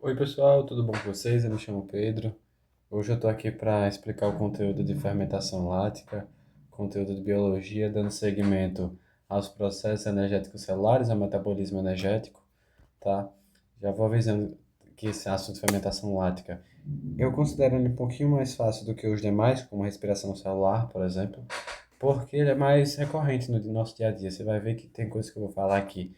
Oi pessoal, tudo bom com vocês? Eu me chamo Pedro. Hoje eu estou aqui para explicar o conteúdo de fermentação lática, conteúdo de biologia, dando seguimento aos processos energéticos celulares, ao metabolismo energético, tá? Já vou avisando que esse assunto de fermentação lática eu considero ele um pouquinho mais fácil do que os demais, como a respiração celular, por exemplo, porque ele é mais recorrente no nosso dia a dia. Você vai ver que tem coisas que eu vou falar aqui,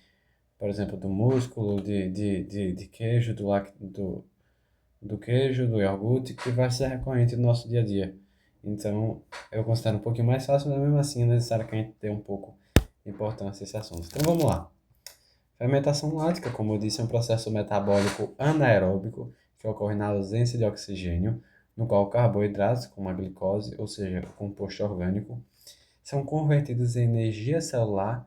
por exemplo, do músculo, de queijo, do queijo, do iogurte, que vai ser recorrente no nosso dia a dia. Então, eu considero um pouquinho mais fácil, mas mesmo assim é necessário que a gente dê um pouco de importância a esse assunto. Então, vamos lá. Fermentação lática, como eu disse, é um processo metabólico anaeróbico que ocorre na ausência de oxigênio, no qual carboidratos, como a glicose, ou seja, o composto orgânico, são convertidos em energia celular,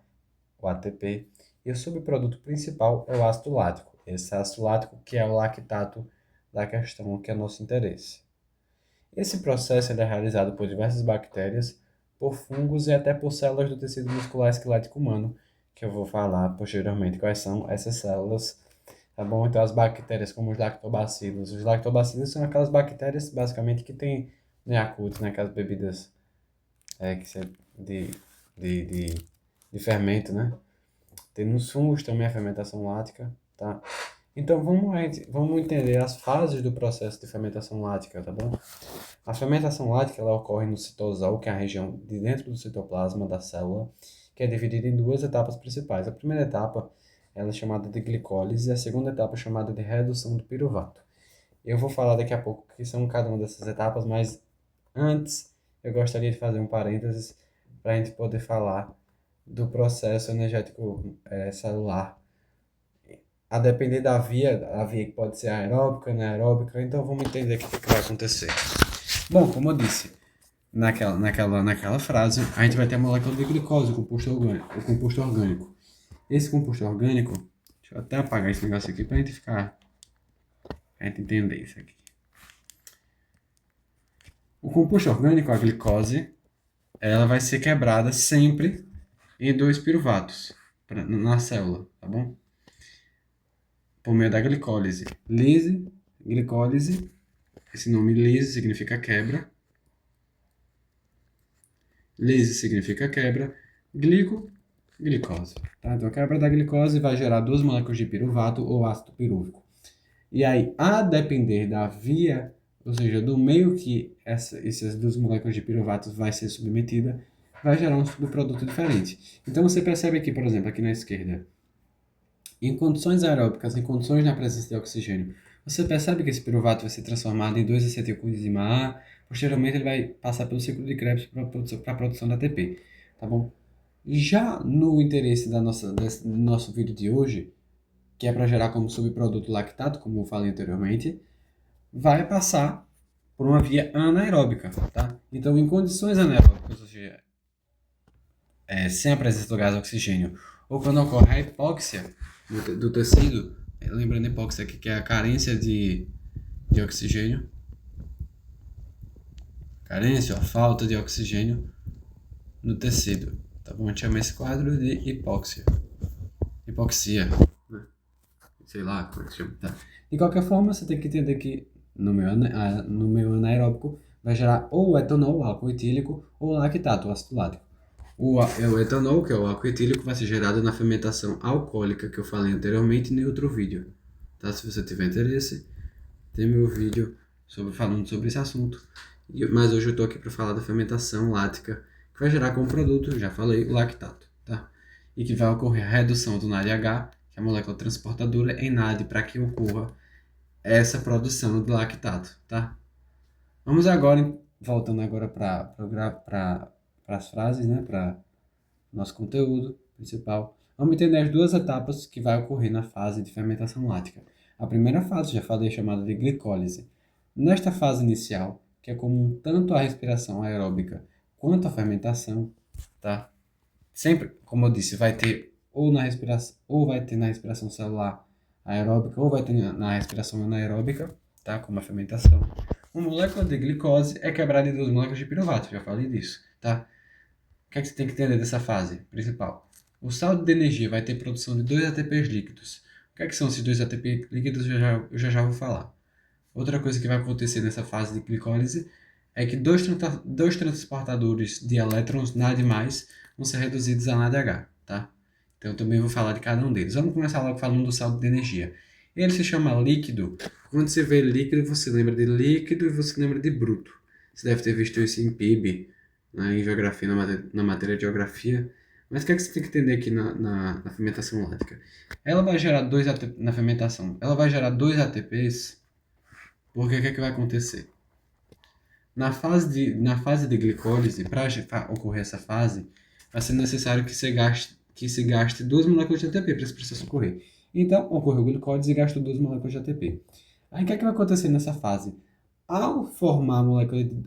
o ATP, e o subproduto principal é o ácido lático. Esse ácido lático que é o lactato da questão que é nosso interesse. Esse processo ele é realizado por diversas bactérias, por fungos e até por células do tecido muscular esquelético humano, que eu vou falar posteriormente quais são essas células, tá bom? Então, as bactérias como os lactobacilos. Os lactobacilos são aquelas bactérias, basicamente, que tem no Yakult, naquelas bebidas que você, de, de, de, de fermento, né? Tem nos fungos também a fermentação lática, tá? Então, vamos entender as fases do processo de fermentação lática, tá bom? A fermentação lática ela ocorre no citosol, que é a região de dentro do citoplasma da célula, que é dividida em duas etapas principais. A primeira etapa ela é chamada de glicólise e a segunda etapa é chamada de redução do piruvato. Eu vou falar daqui a pouco o que são cada uma dessas etapas, mas antes eu gostaria de fazer um parênteses para a gente poder falar do processo energético celular. A depender da via, a via que pode ser aeróbica, anaeróbica, então vamos entender o que vai acontecer. Bom, como eu disse, naquela frase, a gente vai ter a molécula de glicose, o composto orgânico. Esse composto orgânico, deixa eu até apagar esse negócio aqui pra gente ficar, pra gente entender isso aqui. O composto orgânico, a glicose, ela vai ser quebrada sempre em dois piruvatos na célula, tá bom? Por meio da glicólise. Glicólise, esse nome lise significa quebra. Lise significa quebra. Glicose. Tá? Então, a quebra da glicose vai gerar duas moléculas de piruvato ou ácido pirúvico. E aí, a depender da via, ou seja, do meio que essas duas moléculas de piruvato vai ser submetida, vai gerar um subproduto diferente. Então, você percebe aqui, por exemplo, aqui na esquerda, em condições aeróbicas, em condições na presença de oxigênio, você percebe que esse piruvato vai ser transformado em 2-acetilcoenzima A, posteriormente ele vai passar pelo ciclo de Krebs para a produção da ATP, tá bom? Já no interesse do nosso vídeo de hoje, que é para gerar como subproduto lactato, como eu falei anteriormente, vai passar por uma via anaeróbica, tá? Então, em condições anaeróbicas, ou seja, sem a presença do gás oxigênio, ou quando ocorre a hipóxia do tecido, lembrando a hipóxia aqui, que é a carência de oxigênio, carência ou falta de oxigênio no tecido, tá bom? A gente chama esse quadro de hipoxia, né? Sei lá como é que chama, tá? De qualquer forma, você tem que entender que no meio anaeróbico vai gerar ou etanol, álcool etílico, ou lactato, ácido lático. O etanol, que é o álcool etílico, vai ser gerado na fermentação alcoólica que eu falei anteriormente em outro vídeo. Tá? Se você tiver interesse, tem meu vídeo falando sobre esse assunto. Mas hoje eu estou aqui para falar da fermentação lática, que vai gerar como produto, já falei, o lactato. Tá? E que vai ocorrer a redução do NADH, que é a molécula transportadora, em NAD, para que ocorra essa produção de lactato. Tá? Vamos agora, voltando agora para as frases, né? Para nosso conteúdo principal. Vamos entender as duas etapas que vai ocorrer na fase de fermentação lática. A primeira fase, já falei, é chamada de glicólise. Nesta fase inicial, que é comum tanto a respiração aeróbica quanto a fermentação, tá? Sempre, como eu disse, vai ter ou vai ter na respiração celular aeróbica, ou vai ter na respiração anaeróbica, tá? Como a fermentação. Uma molécula de glicose é quebrada em duas moléculas de piruvato, já falei disso, tá? O que é que você tem que entender dessa fase principal? O saldo de energia vai ter produção de dois ATPs líquidos, O que é que são esses dois ATP líquidos? Eu já vou falar. Outra coisa que vai acontecer nessa fase de glicólise é que dois transportadores de elétrons NAD+, vão ser reduzidos a NADH, tá? Então eu também vou falar de cada um deles. Vamos começar logo falando do saldo de energia. Ele se chama líquido. Quando você vê líquido, você lembra de líquido e você lembra de bruto. Você deve ter visto isso em PIB, né, em geografia, na matéria de geografia. Mas o que é que você tem que entender aqui na fermentação lática? Ela vai gerar dois ATP, na fermentação, ela vai gerar dois ATPs, porque o que é que vai acontecer? Na fase de glicólise, para ocorrer essa fase, vai ser necessário que se gaste duas moléculas de ATP para esse processo ocorrer. Então, ocorreu glicólise e gastou duas moléculas de ATP. Aí, o que é que vai acontecer nessa fase? Ao formar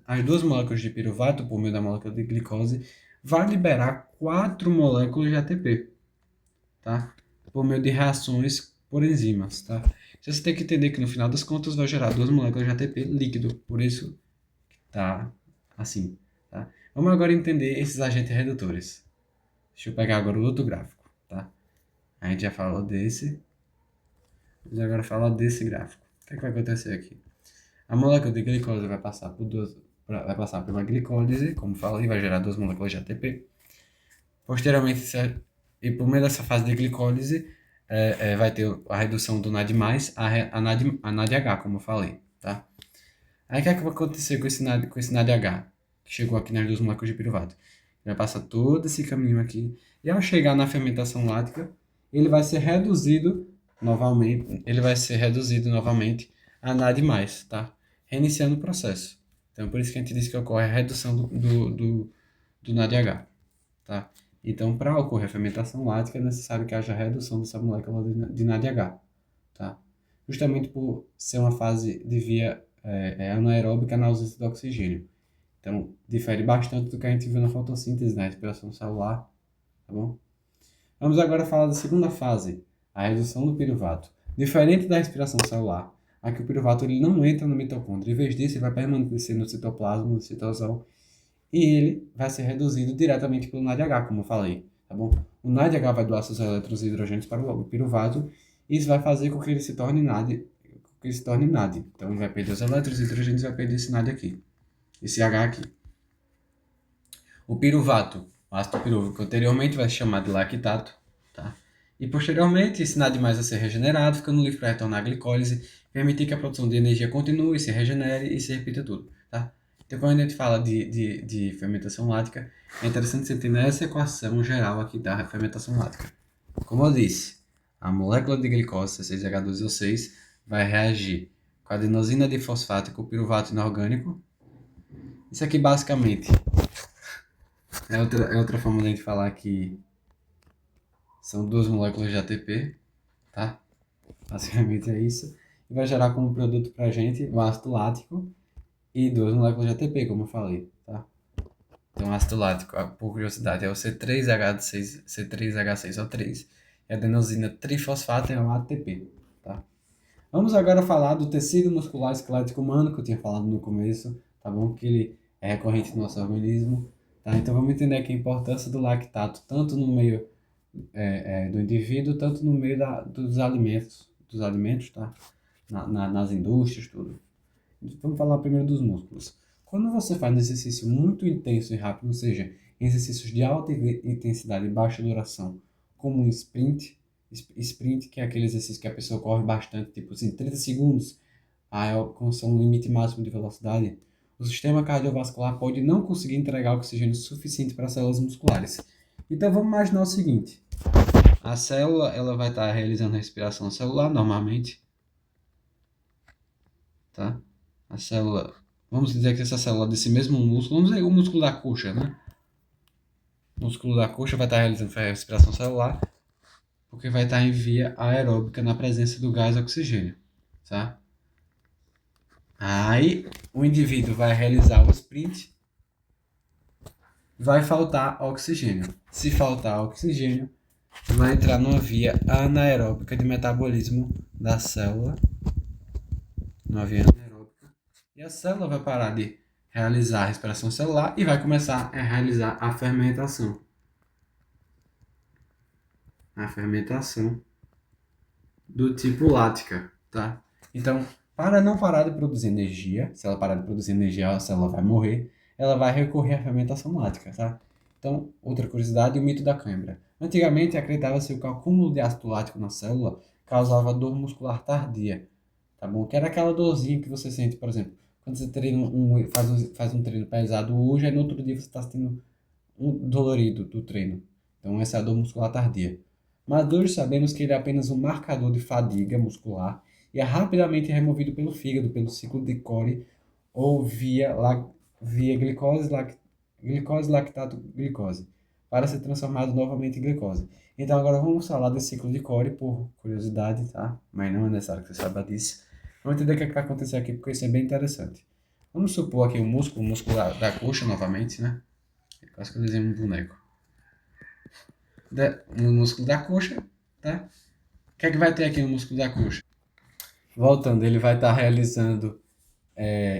as duas moléculas de piruvato por meio da molécula de glicose, vai liberar quatro moléculas de ATP, tá? Por meio de reações por enzimas, tá? Então, você tem que entender que no final das contas vai gerar duas moléculas de ATP líquido, por isso tá assim, tá? Vamos agora entender esses agentes redutores. Deixa eu pegar agora o outro gráfico, tá? A gente já falou desse, vamos agora falar desse gráfico. O que é que vai acontecer aqui? A molécula de glicose vai passar pela glicólise, como falei, vai gerar duas moléculas de ATP. Posteriormente, e por meio dessa fase de glicólise, vai ter a redução do NAD+, a NADH, como eu falei, tá? Aí o que é que vai acontecer com esse NADH, que chegou aqui nas duas moléculas de piruvato? Ele vai passar todo esse caminho aqui, e ao chegar na fermentação lática, ele vai ser reduzido novamente a NAD+, tá? Reiniciando o processo. Então, por isso que a gente diz que ocorre a redução do NADH, tá? Então, para ocorrer a fermentação lática, é necessário que haja redução dessa molécula de NADH, tá? Justamente por ser uma fase de via anaeróbica na ausência de oxigênio. Então, difere bastante do que a gente viu na fotossíntese, na respiração celular, tá bom? Vamos agora falar da segunda fase, a redução do piruvato. Diferente da respiração celular, aqui o piruvato ele não entra no mitocôndrio, em vez disso ele vai permanecer no citoplasma, no citosol, e ele vai ser reduzido diretamente pelo NADH, como eu falei, tá bom? O NADH vai doar seus elétrons e hidrogênios para o piruvato, e isso vai fazer com que ele se torne NAD, Então ele vai perder os elétrons e hidrogênios e vai perder esse NAD aqui, esse H aqui. O piruvato, o ácido pirúvico, anteriormente vai se chamar de lactato, tá? E posteriormente, esse NAD+ vai ser regenerado, ficando livre para retornar à glicólise, permitir que a produção de energia continue, se regenere e se repita tudo, tá? Então, quando a gente fala de fermentação lática, é interessante você entender essa equação geral aqui da fermentação lática. Como eu disse, a molécula de glicose, C6H12O6, vai reagir com a adenosina difosfato e com o piruvato inorgânico. Isso aqui, basicamente, é outra forma de a gente falar que são duas moléculas de ATP, tá? Basicamente é isso. E vai gerar como produto pra gente o ácido lático e duas moléculas de ATP, como eu falei, tá? Então, ácido lático, por curiosidade, é o C3H6O3 e a adenosina trifosfato é o ATP, tá? Vamos agora falar do tecido muscular esquelético humano, que eu tinha falado no começo, tá bom? Que ele é recorrente no nosso organismo, tá? Então, vamos entender aqui a importância do lactato, tanto no meio do indivíduo, tanto no meio dos alimentos, tá? Nas indústrias, tudo. Vamos falar primeiro dos músculos. Quando você faz um exercício muito intenso e rápido, ou seja, exercícios de alta intensidade e baixa duração, como um sprint, que é aquele exercício que a pessoa corre bastante, tipo assim, 30 segundos, alcança um limite máximo de velocidade, o sistema cardiovascular pode não conseguir entregar oxigênio suficiente para as células musculares. Então vamos imaginar o seguinte: a célula ela vai estar realizando respiração celular normalmente, tá? A célula, vamos dizer que essa célula desse mesmo músculo, vamos dizer o músculo da coxa, né? O músculo da coxa vai estar realizando respiração celular, porque vai estar em via aeróbica na presença do gás oxigênio, tá? Aí o indivíduo vai realizar o sprint, vai faltar oxigênio. Se faltar oxigênio, vai entrar numa via anaeróbica de metabolismo da célula, numa via anaeróbica, e a célula vai parar de realizar a respiração celular e vai começar a realizar a fermentação. A fermentação do tipo lática, tá? Então, para não parar de produzir energia, se ela parar de produzir energia, a célula vai morrer, ela vai recorrer à fermentação lática, tá? Então, outra curiosidade, o mito da cãibra. Antigamente, acreditava-se que o acúmulo de ácido lático na célula causava dor muscular tardia, tá bom? Que era aquela dorzinha que você sente, por exemplo, quando você treina faz um treino pesado hoje, aí no outro dia você está sentindo um dolorido do treino. Então, essa é a dor muscular tardia. Mas hoje sabemos que ele é apenas um marcador de fadiga muscular e é rapidamente removido pelo fígado, pelo ciclo de Cori ou via glicose, lactato, glicose, para ser transformado novamente em glicose. Então, agora vamos falar desse ciclo de Cori por curiosidade, tá? Mas não é necessário que você saiba disso. Vamos entender o que é que vai acontecer aqui, porque isso é bem interessante. Vamos supor aqui o músculo da coxa novamente, né? Quase que eu desenho um boneco. No músculo da coxa, tá? O que é que vai ter aqui no músculo da coxa? Voltando, ele vai estar realizando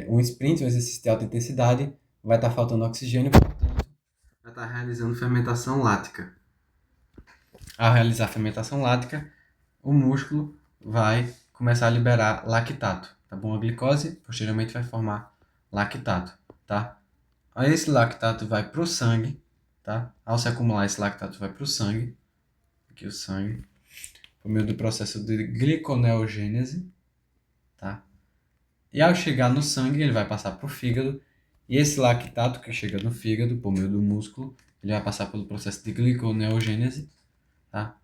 um sprint, um exercício de alta intensidade, vai estar faltando oxigênio, portanto, vai estar realizando fermentação lática. Ao realizar a fermentação lática, o músculo vai começar a liberar lactato, tá bom? A glicose posteriormente vai formar lactato, tá? Aí esse lactato vai para o sangue, tá? Ao se acumular esse lactato vai para o sangue, aqui o sangue, por meio do processo de gliconeogênese, tá? E ao chegar no sangue, ele vai passar para o fígado, e esse lactato que chega no fígado, por meio do músculo, ele vai passar pelo processo de gliconeogênese, tá?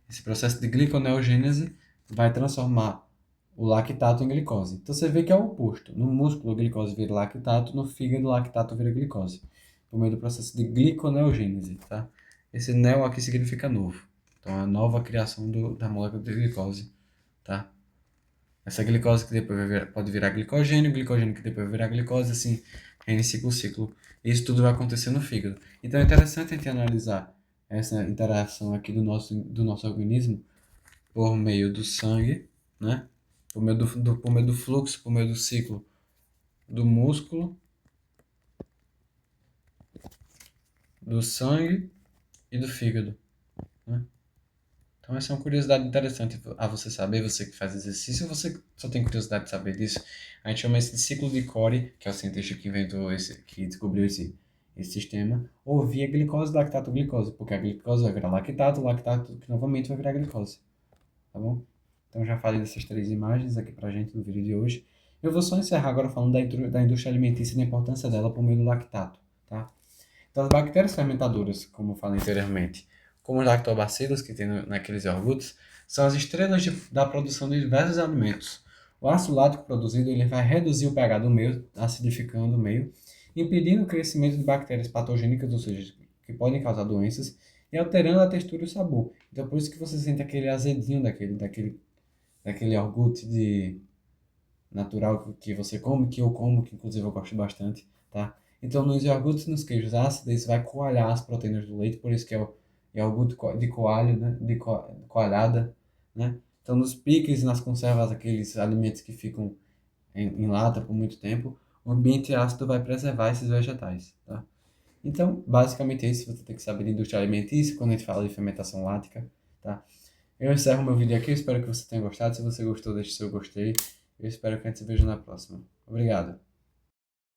Esse processo de gliconeogênese vai transformar o lactato em glicose. Então você vê que é o oposto. No músculo, a glicose vira lactato, no fígado, o lactato vira glicose, por meio do processo de gliconeogênese, tá? Esse neo aqui significa novo. Então, é a nova criação da molécula de glicose, tá? Essa glicose que depois pode virar glicogênio, glicogênio que depois vai virar glicose, assim, reinicia o ciclo. Isso tudo vai acontecer no fígado. Então é interessante a gente analisar essa interação aqui do nosso organismo por meio do sangue, né? Por meio do fluxo, por meio do ciclo do músculo, do sangue e do fígado, né? Então essa é uma curiosidade interessante a você saber, você que faz exercício, você que só tem curiosidade de saber disso. A gente chama isso de ciclo de Cori, que é o cientista que inventou que descobriu esse sistema, ou via glicose, lactato, glicose, porque a glicose vai virar lactato, o lactato que novamente vai virar glicose, tá bom? Então já falei dessas três imagens aqui pra gente no vídeo de hoje. Eu vou só encerrar agora falando da indústria alimentícia e da importância dela por meio do lactato, tá? Das bactérias fermentadoras, como eu falei anteriormente, como os lactobacilos que tem naqueles iogurtes, são as estrelas da produção de diversos alimentos. O ácido lático produzido ele vai reduzir o pH do meio, acidificando o meio, impedindo o crescimento de bactérias patogênicas, ou seja, que podem causar doenças, e alterando a textura e o sabor. Então, por isso que você sente aquele azedinho daquele iogurte natural que você come, que eu como, que inclusive eu gosto bastante, tá? Então, nos iogurtes e nos queijos ácidos, isso vai coalhar as proteínas do leite, por isso que é o iogurte de coalho, né? Coalhada, né? Então, nos piques e nas conservas, aqueles alimentos que ficam em lata por muito tempo, o ambiente ácido vai preservar esses vegetais, tá? Então, basicamente é isso, você tem que saber de indústria alimentícia quando a gente fala de fermentação lática, tá? Eu encerro meu vídeo aqui, espero que você tenha gostado. Se você gostou, deixe seu gostei. Eu espero que a gente se veja na próxima. Obrigado.